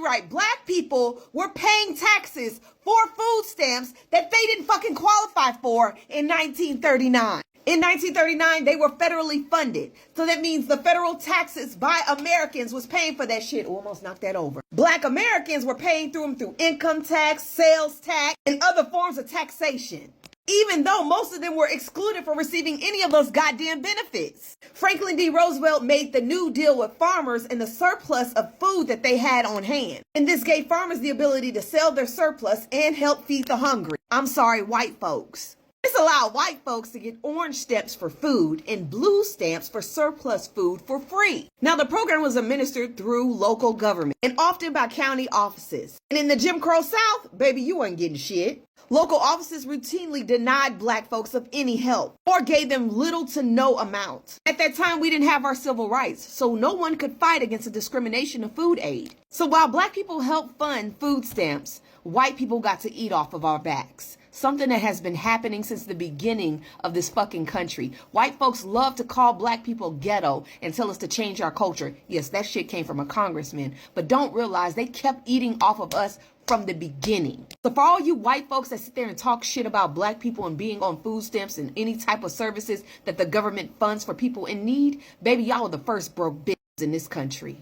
you right. Black people were paying taxes for food stamps that they didn't fucking qualify for in 1939. In 1939, they were federally funded. So that means the federal taxes by Americans was paying for that shit. Almost knocked that over. Black Americans were paying through income tax, sales tax, and other forms of taxation, even though most of them were excluded from receiving any of those goddamn benefits. Franklin D. Roosevelt made the New Deal with farmers and the surplus of food that they had on hand. And this gave farmers the ability to sell their surplus and help feed the hungry. I'm sorry, white folks. This allowed white folks to get orange stamps for food and blue stamps for surplus food for free. Now, the program was administered through local government and often by county offices. And in the Jim Crow South, baby, you weren't getting shit. Local offices routinely denied black folks of any help or gave them little to no amount. At that time, we didn't have our civil rights, so no one could fight against the discrimination of food aid. So while black people helped fund food stamps, white people got to eat off of our backs. Something that has been happening since the beginning of this fucking country. White folks love to call black people ghetto and tell us to change our culture. Yes, that shit came from a congressman, but don't realize they kept eating off of us from the beginning. So for all you white folks that sit there and talk shit about black people and being on food stamps and any type of services that the government funds for people in need, baby, y'all are the first broke bitches in this country.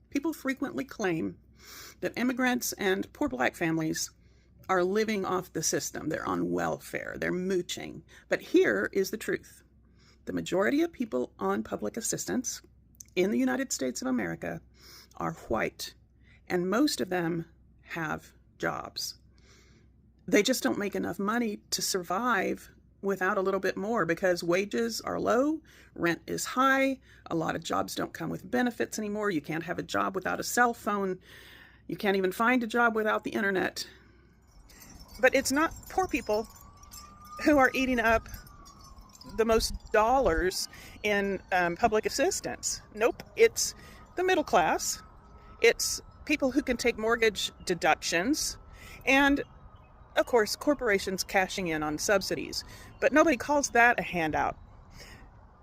People frequently claim that immigrants and poor black families are living off the system. They're on welfare, they're mooching. But here is the truth. The majority of people on public assistance in the United States of America are white, and most of them have jobs. They just don't make enough money to survive without a little bit more because wages are low, rent is high, a lot of jobs don't come with benefits anymore. You can't have a job without a cell phone. You can't even find a job without the internet. But it's not poor people who are eating up the most dollars in public assistance. Nope, it's the middle class. It's people who can take mortgage deductions and, of course, corporations cashing in on subsidies. But nobody calls that a handout.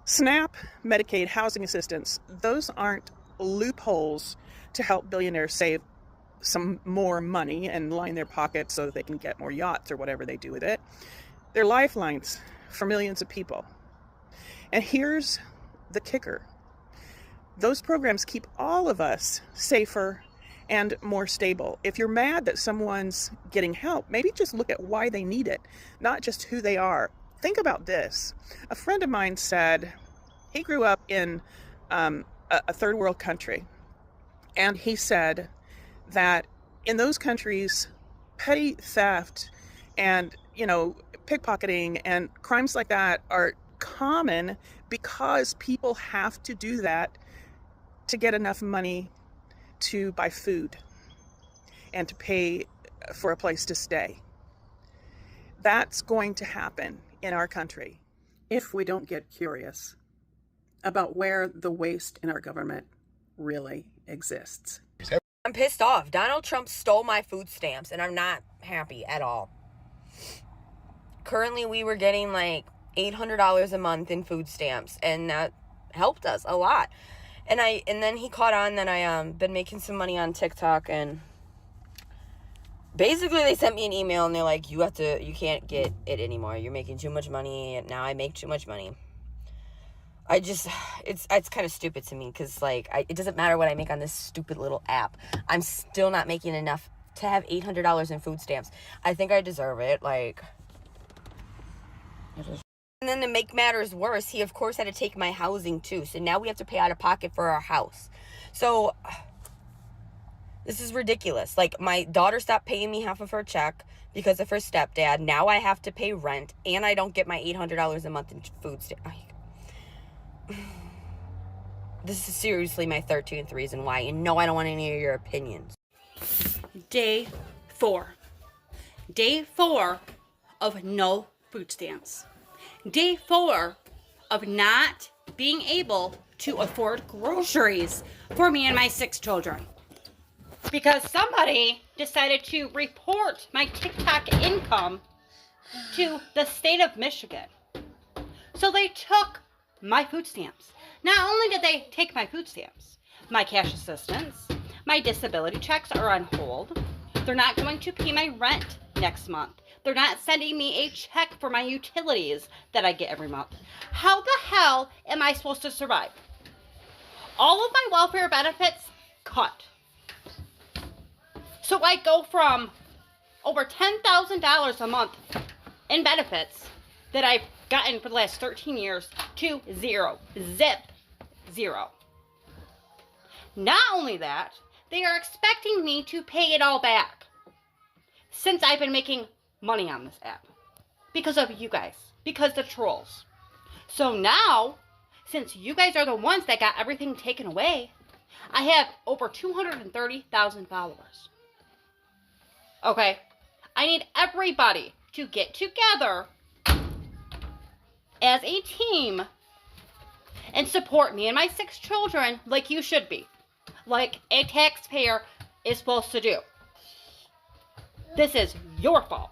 SNAP, Medicaid, housing assistance, those aren't loopholes to help billionaires save some more money and line their pockets so that they can get more yachts or whatever they do with it. They're lifelines for millions of people. And here's the kicker. Those programs keep all of us safer and more stable. If you're mad that someone's getting help, maybe just look at why they need it, not just who they are. Think about this. A friend of mine said he grew up in a third world country, and he said that in those countries, petty theft and, pickpocketing and crimes like that are common because people have to do that to get enough money to buy food and to pay for a place to stay. That's going to happen in our country if we don't get curious about where the waste in our government really exists. I'm pissed off. Donald Trump stole my food stamps, and I'm not happy at all. Currently, we were getting like $800 a month in food stamps, and that helped us a lot. And then he caught on that I been making some money on TikTok, and basically they sent me an email, and they're like, you can't get it anymore. You're making too much money, and now I make too much money. It's kind of stupid to me because, it doesn't matter what I make on this stupid little app. I'm still not making enough to have $800 in food stamps. I think I deserve it. And then to make matters worse, he, of course, had to take my housing, too. So now we have to pay out of pocket for our house. So this is ridiculous. My daughter stopped paying me half of her check because of her stepdad. Now I have to pay rent, and I don't get my $800 a month in food stamps. This is seriously my 13th reason why. And no, I don't want any of your opinions. Day 4. Day 4 of no food stamps. Day 4 of not being able to afford groceries for me and my 6 children. Because somebody decided to report my TikTok income to the state of Michigan. So they took my food stamps. Not only did they take my food stamps, my cash assistance, My disability checks are on hold. They're not going to pay my rent next month. They're not sending me a check for my utilities that I get every month. How the hell am I supposed to survive? All of my welfare benefits cut. So I go from over $10,000 a month in benefits that I've gotten for the last 13 years to zero. Zip. Zero. Not only that, they are expecting me to pay it all back since I've been making money on this app. Because of you guys. Because the trolls. So now, since you guys are the ones that got everything taken away, I have over 230,000 followers. Okay? I need everybody to get together as a team and support me and my 6 children like you should be. Like a taxpayer is supposed to do. This is your fault.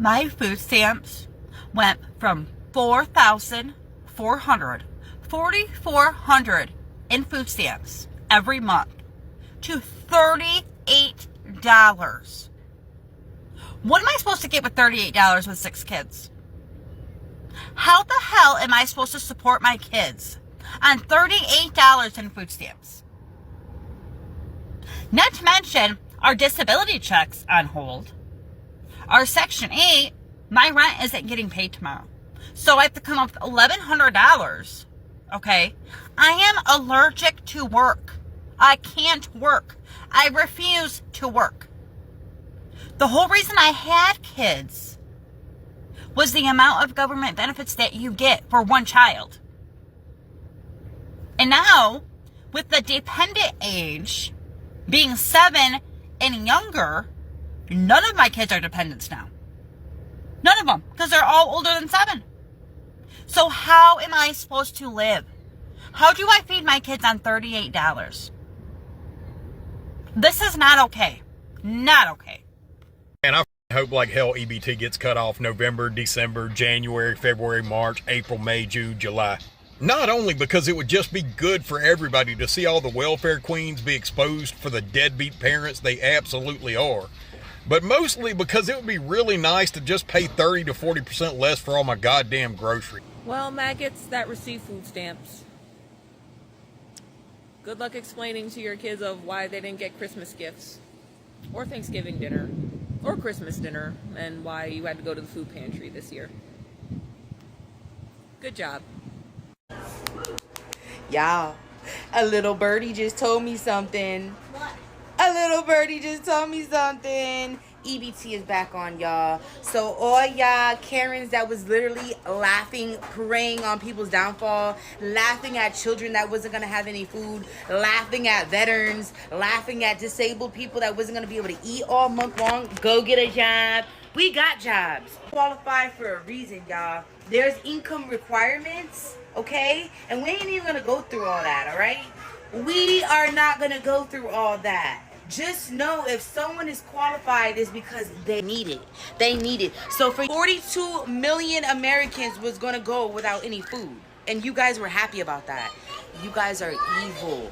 My food stamps went from $4,400 in food stamps every month to $38. What am I supposed to get with $38 with 6 kids? How the hell am I supposed to support my kids on $38 in food stamps? Not to mention our disability checks on hold. Our Section 8, my rent isn't getting paid tomorrow. So I have to come up with $1,100. Okay? I am allergic to work. I can't work. I refuse to work. The whole reason I had kids was the amount of government benefits that you get for one child. And now, with the dependent age being 7 and younger, none of my kids are dependents now. None of them, because they're all older than 7. So how am I supposed to live? How do I feed my kids on $38? This is not okay. Not okay. And I hope like hell EBT gets cut off November, December, January, February, March, April, May, June, July. Not only because it would just be good for everybody to see all the welfare queens be exposed for the deadbeat parents they absolutely are, but mostly because it would be really nice to just pay 30 to 40% less for all my goddamn groceries. Well, maggots that receive food stamps, good luck explaining to your kids of why they didn't get Christmas gifts or Thanksgiving dinner or Christmas dinner and why you had to go to the food pantry this year. Good job. Y'all, a little birdie just told me something. What? A little birdie just told me something. EBT is back on, y'all. So all y'all Karens that was literally laughing, preying on people's downfall, laughing at children that wasn't going to have any food, laughing at veterans, laughing at disabled people that wasn't going to be able to eat all month long, go get a job. We got jobs. Qualify for a reason, y'all. There's income requirements, okay? And we ain't even going to go through all that, all right? We are not going to go through all that. Just know if someone is qualified, it's because they need it. They need it. So for 42 million Americans was going to go without any food. And you guys were happy about that. You guys are evil.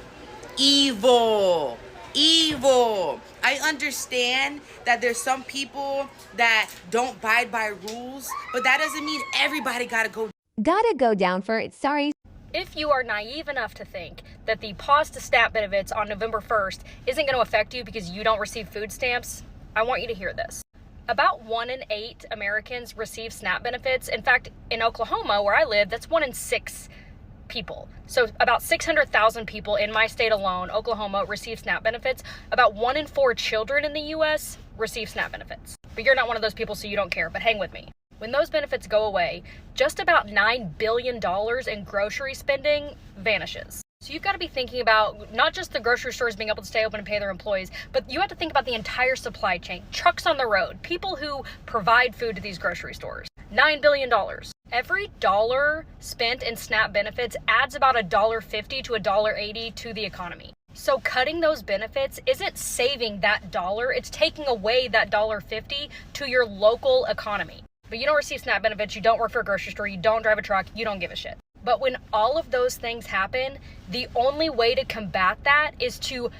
Evil. Evil. I understand that there's some people that don't abide by rules, but that doesn't mean everybody gotta go down for it. Sorry. If you are naive enough to think that the pause to SNAP benefits on November 1st isn't going to affect you because you don't receive food stamps, I want you to hear this. About 1 in 8 Americans receive SNAP benefits. In fact, in Oklahoma, where I live, that's 1 in 6 people. So about 600,000 people in my state alone, Oklahoma, receive SNAP benefits. About 1 in 4 children in the U.S. receive SNAP benefits. But you're not one of those people, so you don't care, but hang with me. When those benefits go away, just about $9 billion in grocery spending vanishes. So you've got to be thinking about not just the grocery stores being able to stay open and pay their employees, but you have to think about the entire supply chain, trucks on the road, people who provide food to these grocery stores. $9 billion. Every dollar spent in SNAP benefits adds about $1.50 to $1.80 to the economy. So cutting those benefits isn't saving that dollar, it's taking away that $1.50 to your local economy. But you don't receive SNAP benefits, you don't work for a grocery store, you don't drive a truck, you don't give a shit. But when all of those things happen, the only way to combat that is to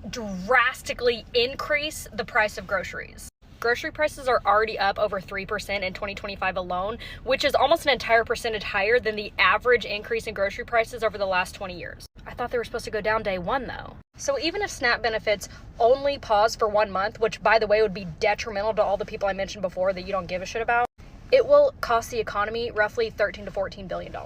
drastically increase the price of groceries. Grocery prices are already up over 3% in 2025 alone, which is almost an entire percentage higher than the average increase in grocery prices over the last 20 years. I thought they were supposed to go down day one though. So even if SNAP benefits only pause for 1 month, which by the way would be detrimental to all the people I mentioned before that you don't give a shit about, it will cost the economy roughly $13 to $14 billion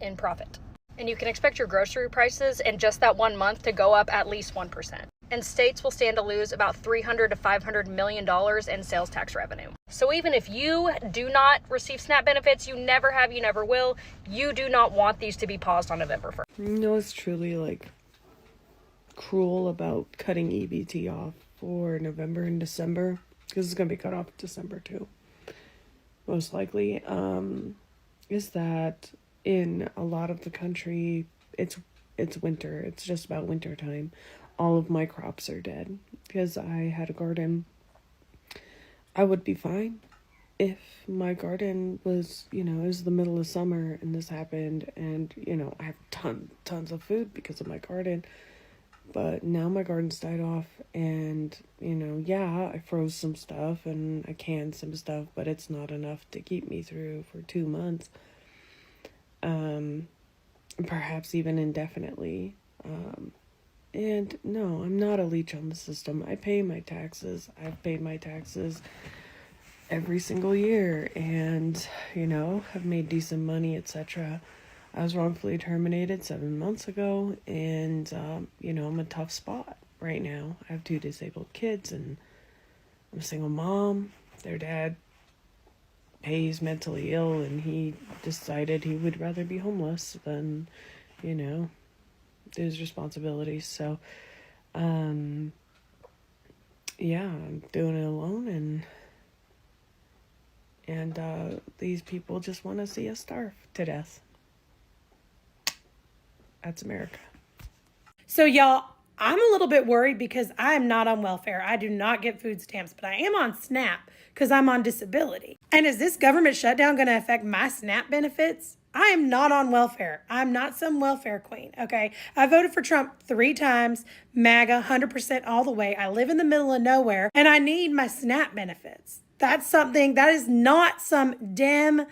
in profit. And you can expect your grocery prices in just that 1 month to go up at least 1%. And states will stand to lose about $300 to $500 million in sales tax revenue. So even if you do not receive SNAP benefits, you never have, you never will, you do not want these to be paused on November 1st. You know, it's truly like cruel about cutting EBT off for November and December, because it's going to be cut off December too, most likely, is that in a lot of the country, it's winter. It's just about winter time. All of my crops are dead because I had a garden. I would be fine if my garden was, it was the middle of summer and this happened, and, I have tons of food because of my garden. But now my garden's died off, and, I froze some stuff and I canned some stuff, but it's not enough to keep me through for 2 months. Perhaps even indefinitely. And no, I'm not a leech on the system. I pay my taxes. I've paid my taxes every single year, and, have made decent money, etc. I was wrongfully terminated 7 months ago, and, I'm in a tough spot right now. I have 2 disabled kids, and I'm a single mom. Their dad he's mentally ill, and he decided he would rather be homeless than, do his responsibilities. So, I'm doing it alone, and these people just want to see us starve to death. That's America. So y'all, I'm a little bit worried because I am not on welfare. I do not get food stamps, but I am on SNAP because I'm on disability. And is this government shutdown going to affect my SNAP benefits? I am not on welfare. I'm not some welfare queen, okay? I voted for Trump 3 times, MAGA, 100% all the way. I live in the middle of nowhere, and I need my SNAP benefits. That is not some Dem,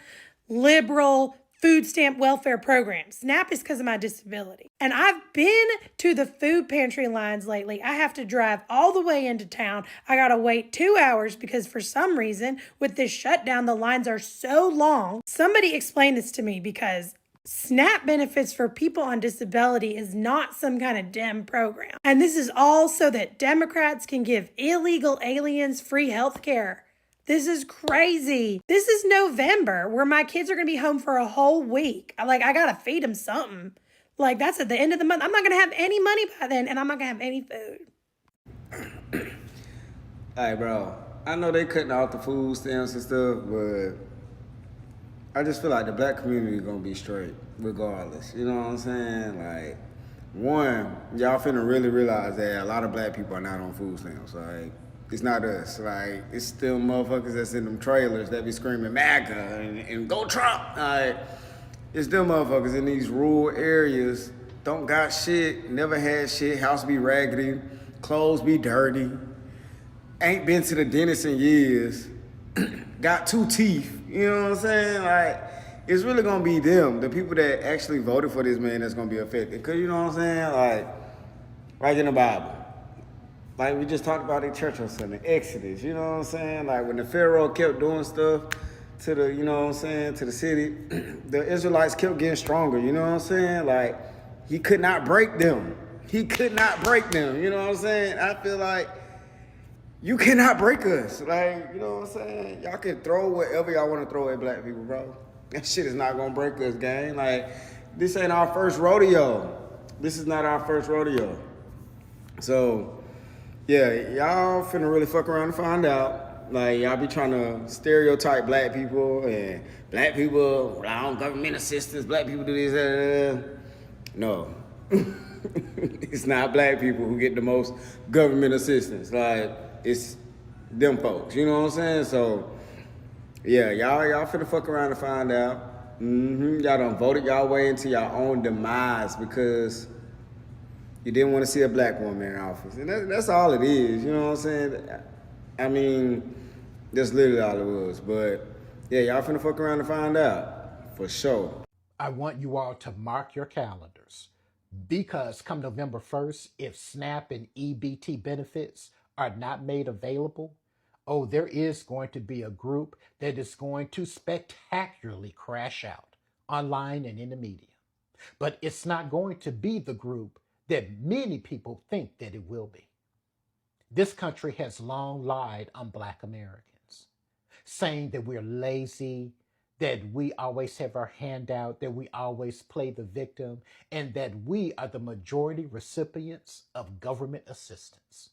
liberal, food stamp welfare program. SNAP is because of my disability. And I've been to the food pantry lines lately. I have to drive all the way into town. I got to wait 2 hours because for some reason with this shutdown, the lines are so long. Somebody explain this to me, because SNAP benefits for people on disability is not some kind of Dem program. And this is all so that Democrats can give illegal aliens free health care. This is crazy. This is November where my kids are going to be home for a whole week. I got to feed them something. That's at the end of the month. I'm not going to have any money by then, and I'm not going to have any food. Hey, bro, I know they cutting out the food stamps and stuff, but I just feel like the black community is going to be straight regardless. You know what I'm saying? One, y'all finna really realize that a lot of black people are not on food stamps. It's not us. It's still motherfuckers that's in them trailers that be screaming MAGA and go Trump. It's still motherfuckers in these rural areas, don't got shit, never had shit, house be raggedy, clothes be dirty, ain't been to the dentist in years, got 2 teeth, you know what I'm saying? It's really gonna be them, the people that actually voted for this man, that's gonna be affected. Cause you know what I'm saying? Right in the Bible. We just talked about in church on Sunday, Exodus, you know what I'm saying? When the Pharaoh kept doing stuff to the, to the city, the Israelites kept getting stronger, you know what I'm saying? He could not break them. You know what I'm saying? I feel like you cannot break us. You know what I'm saying? Y'all can throw whatever y'all want to throw at black people, bro. That shit is not gonna break us, gang. This ain't our first rodeo. This is not our first rodeo. So, yeah, y'all finna really fuck around and find out. Y'all be trying to stereotype black people, and black people rely on government assistance, black people do this, No. It's not black people who get the most government assistance. It's them folks, you know what I'm saying? So, yeah, y'all finna fuck around and find out. Y'all done voted y'all way into your own demise because you didn't want to see a black woman in office. And that's all it is, you know what I'm saying? I mean, that's literally all it was. But yeah, y'all finna fuck around and find out. For sure. I want you all to mark your calendars because come November 1st, if SNAP and EBT benefits are not made available, oh, there is going to be a group that is going to spectacularly crash out online and in the media. But it's not going to be the group that many people think that it will be. This country has long lied on Black Americans, saying that we're lazy, that we always have our hand out, that we always play the victim, and that we are the majority recipients of government assistance.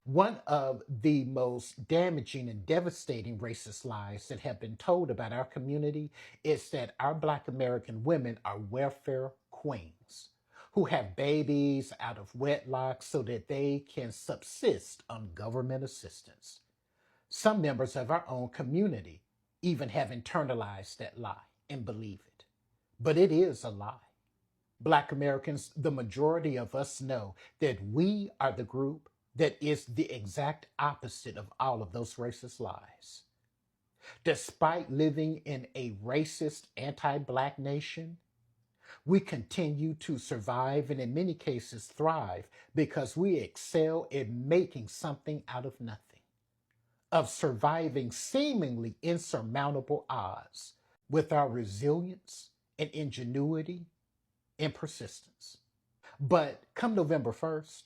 One of the most damaging and devastating racist lies that have been told about our community is that our Black American women are welfare queens who have babies out of wedlock so that they can subsist on government assistance. Some members of our own community even have internalized that lie and believe it. But it is a lie. Black Americans, the majority of us know that we are the group that is the exact opposite of all of those racist lies. Despite living in a racist, anti-Black nation, we continue to survive and in many cases thrive because we excel in making something out of nothing, of surviving seemingly insurmountable odds with our resilience and ingenuity and persistence. But come November 1st,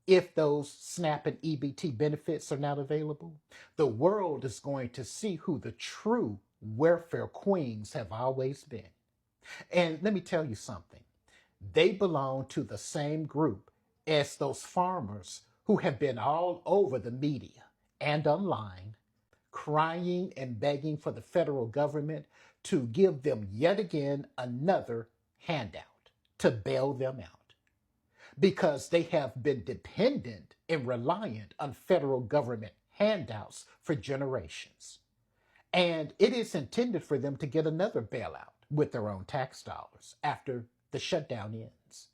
if those SNAP and EBT benefits are not available, the world is going to see who the true welfare queens have always been. And let me tell you something. They belong to the same group as those farmers who have been all over the media and online, crying and begging for the federal government to give them yet again another handout to bail them out, because they have been dependent and reliant on federal government handouts for generations. And it is intended for them to get another bailout with their own tax dollars after the shutdown ends.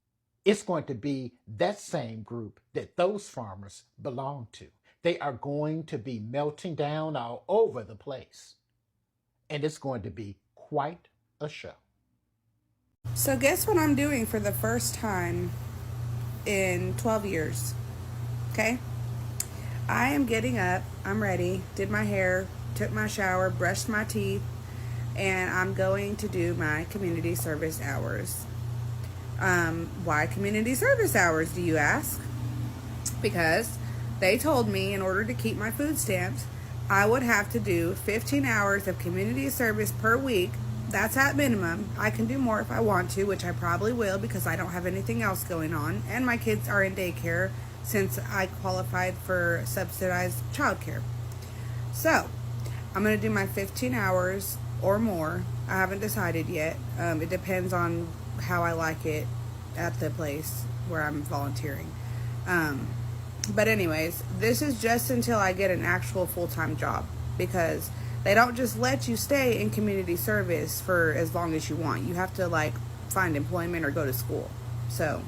It's going to be that same group that those farmers belong to. They are going to be melting down all over the place. And it's going to be quite a show. So guess what I'm doing for the first time in 12 years? Okay? I am getting up, I'm ready, did my hair, took my shower, brushed my teeth, and I'm going to do my community service hours. Why community service hours, do you ask? Because they told me in order to keep my food stamps, I would have to do 15 hours of community service per week. That's at minimum. I can do more if I want to, which I probably will because I don't have anything else going on. And my kids are in daycare since I qualified for subsidized childcare. So, I'm going to do my 15 hours or more. I haven't decided yet. It depends on how I like it at the place where I'm volunteering. But anyways, this is just until I get an actual full-time job, because they don't just let you stay in community service for as long as you want. You have to find employment or go to school. So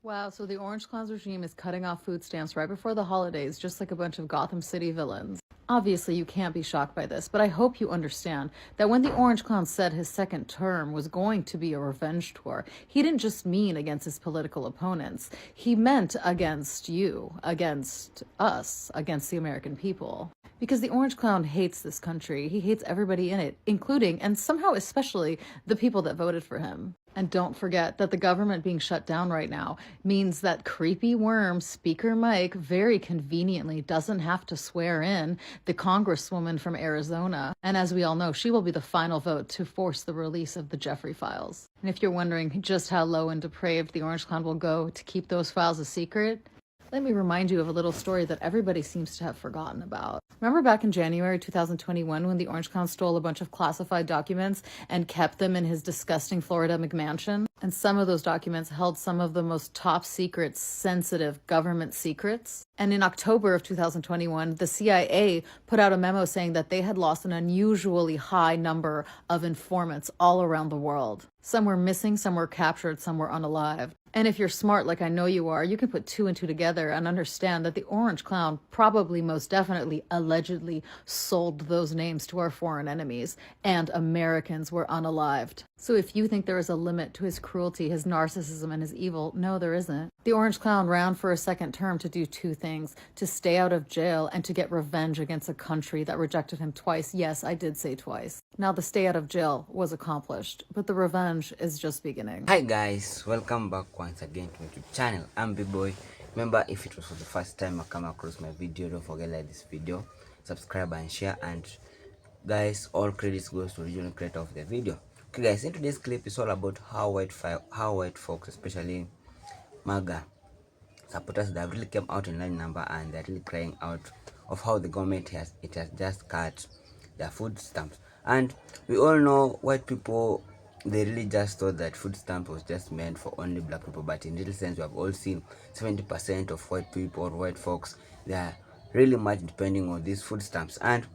wow, so the Orange Clown's regime is cutting off food stamps right before the holidays, just like a bunch of Gotham City villains. Obviously, you can't be shocked by this, but I hope you understand that when the Orange Clown said his second term was going to be a revenge tour, he didn't just mean against his political opponents. He meant against you, against us, against the American people. Because the Orange Clown hates this country. He hates everybody in it, including, and somehow especially, the people that voted for him. And don't forget that the government being shut down right now means that creepy worm Speaker Mike very conveniently doesn't have to swear in the congresswoman from Arizona. And as we all know, she will be the final vote to force the release of the Jeffrey files. And if you're wondering just how low and depraved the Orange Clown will go to keep those files a secret, Let me remind you of a little story that everybody seems to have forgotten about. Remember back in January 2021 when the Orange Clown stole a bunch of classified documents and kept them in his disgusting Florida McMansion? And some of those documents held some of the most top secret, sensitive government secrets. And in October of 2021, the CIA put out a memo saying that they had lost an unusually high number of informants all around the world. Some were missing, some were captured, some were unalived. And if you're smart, like I know you are, you can put two and two together and understand that the Orange Clown probably, most definitely, allegedly sold those names to our foreign enemies, and Americans were unalived. So if you think there is a limit to his cruelty, his narcissism, and his evil, no, there isn't. The Orange Clown ran for a second term to do two things: to stay out of jail and to get revenge against a country that rejected him twice. Yes, I did say twice. Now the stay out of jail was accomplished, but the revenge is just beginning. Hi guys, welcome back once again to my YouTube channel. I'm Big Boy. Remember, if it was for the first time I come across my video, don't forget to like this video, subscribe and share, and guys, all credits goes to the original creator of the video. Okay guys, in today's clip is all about how white folks, especially MAGA supporters, that really came out in large number and they're really crying out of how the government has just cut their food stamps. And we all know white people, they really just thought that food stamp was just meant for only black people, but in real sense we have all seen 70% of white people or white folks, they are really much depending on these food stamps. And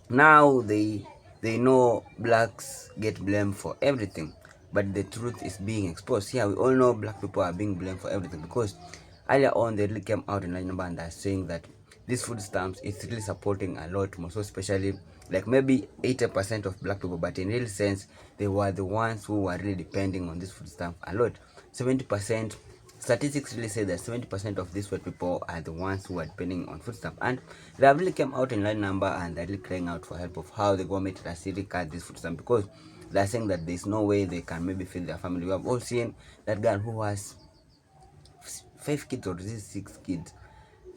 now they know blacks get blamed for everything, but the truth is being exposed. Yeah, we all know black people are being blamed for everything, because earlier on they really came out in large number and are saying that these food stamps is really supporting a lot more, so especially like maybe 80% of black people, but in real sense they were the ones who were really depending on this food stamp a lot. 70%, statistics really say that 70% of these white people are the ones who are depending on food stamp, and they have really came out in large number and they're really crying out for help of how the government has really cut this food stamp, because they're saying that there's no way they can maybe feed their family. We have all seen that girl who has 5 kids or 6 kids.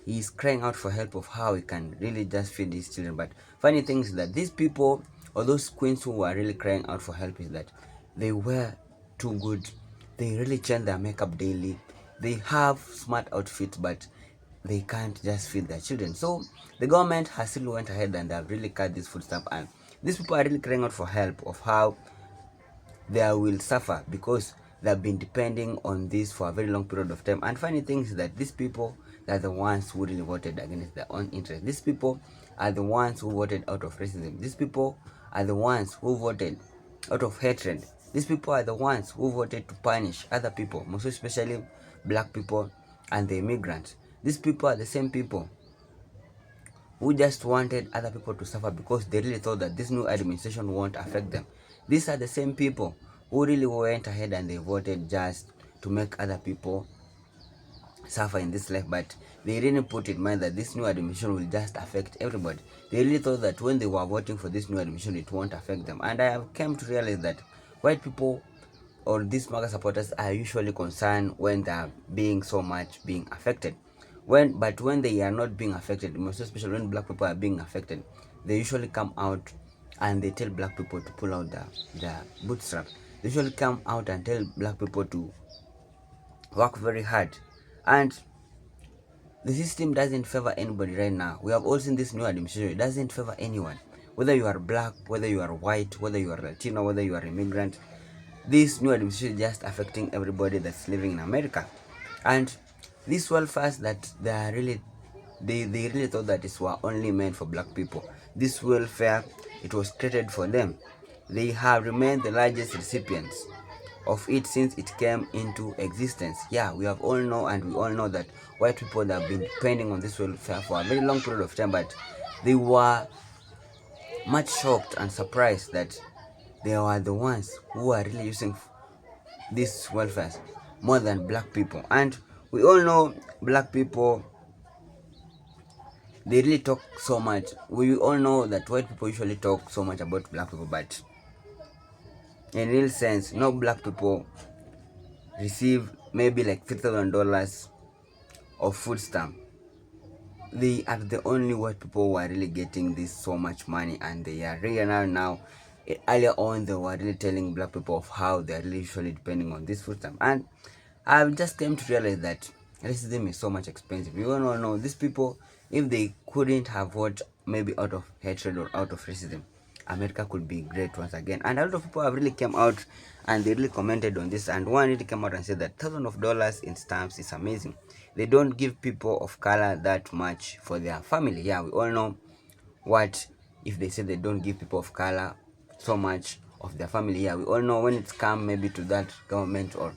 He's crying out for help of how he can really just feed his children. But funny thing is that these people, or those queens who are really crying out for help, is that they wear too good, they really change their makeup daily, they have smart outfits, but they can't just feed their children. So the government has still went ahead and they have really cut this food stamp, and these people are really crying out for help of how they will suffer, because they've been depending on this for a very long period of time. And funny thing is that these people are the ones who really voted against their own interest. These people are the ones who voted out of racism. These people are the ones who voted out of hatred. These people are the ones who voted to punish other people, most especially black people and the immigrants. These people are the same people who just wanted other people to suffer, because they really thought that this new administration won't affect them. These are the same people who really went ahead and they voted just to make other people suffer in this life, but they didn't put in mind that this new administration will just affect everybody. They really thought that when they were voting for this new administration, it won't affect them. And I have come to realize that white people or these MAGA supporters are usually concerned when they are being so much being affected. But when they are not being affected, most especially when black people are being affected, they usually come out and they tell black people to pull out their bootstraps. They usually come out and tell black people to work very hard. And the system doesn't favor anybody right now. We have all seen this new administration. It doesn't favor anyone. Whether you are black, whether you are white, whether you are Latino, whether you are immigrant, this new administration is just affecting everybody that's living in America. And these welfare that they really thought that it were only meant for black people. This welfare, it was created for them. They have remained the largest recipients of it since it came into existence. Yeah, we have all know, and we all know that white people that have been depending on this welfare for a very long period of time, but they were much shocked and surprised that they were the ones who are really using this welfare more than black people. And we all know black people, they really talk so much. We all know that white people usually talk so much about black people, but in real sense, no black people receive maybe like $3,000 of food stamp. They are the only white people who are really getting this so much money, and they are really now. Earlier on, they were really telling black people of how they are really usually depending on this food stamp. And I've just came to realize that Racism is so much expensive. You all know these people, if they couldn't have voted maybe out of hatred or out of racism, America could be great once again. And a lot of people have really come out and they really commented on this. And one really came out and said that thousands of dollars in stamps is amazing. They don't give people of color that much for their family. Yeah, we all know what if they say they don't give people of color so much of their family. Yeah, we all know when it's come maybe to that government or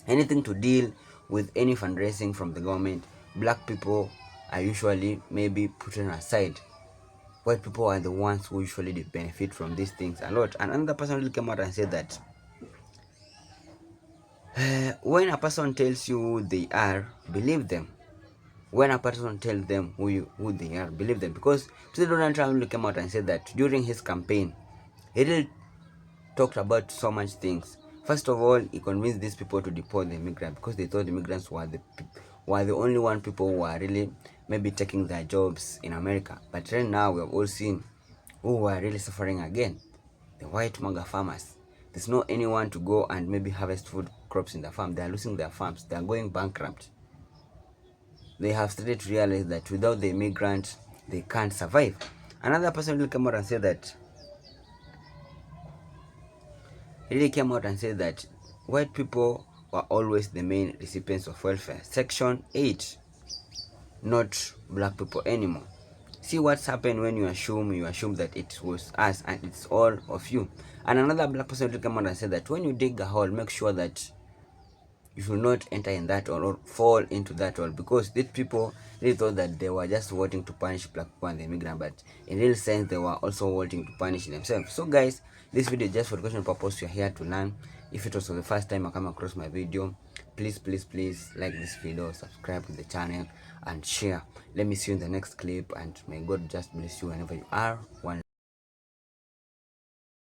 anything to deal with any fundraising from the government, black people are usually maybe put on aside. White people are the ones who usually benefit from these things a lot. And another person really came out and said that when a person tells you who they are, believe them. When a person tells them who they are, believe them. Because President Donald Trump really came out and said that during his campaign, he really talked about so much things. First of all, he convinced these people to deport the immigrants because they thought the immigrants were the only one people who are really maybe taking their jobs in America. But right now, we have all seen who are really suffering again. The white MAGA farmers. There's no anyone to go and maybe harvest food crops in the farm. They are losing their farms. They are going bankrupt. They have started to realize that without the immigrants, they can't survive. Another person will come out and say that white people were always the main recipients of welfare. Section 8, not black people anymore. See what's happened when you assume that it was us and it's all of you. And another black person will come out and say that when you dig a hole, make sure that you should not enter in that hole or fall into that hole, because these people really thought that they were just voting to punish black people and the immigrant, but in real sense they were also voting to punish themselves. So guys, this video is just for education purpose. You're here to learn. If it was for the first time I come across my video, please like this video, subscribe to the channel and share. Let me see you in the next clip, and may God just bless you whenever you are. One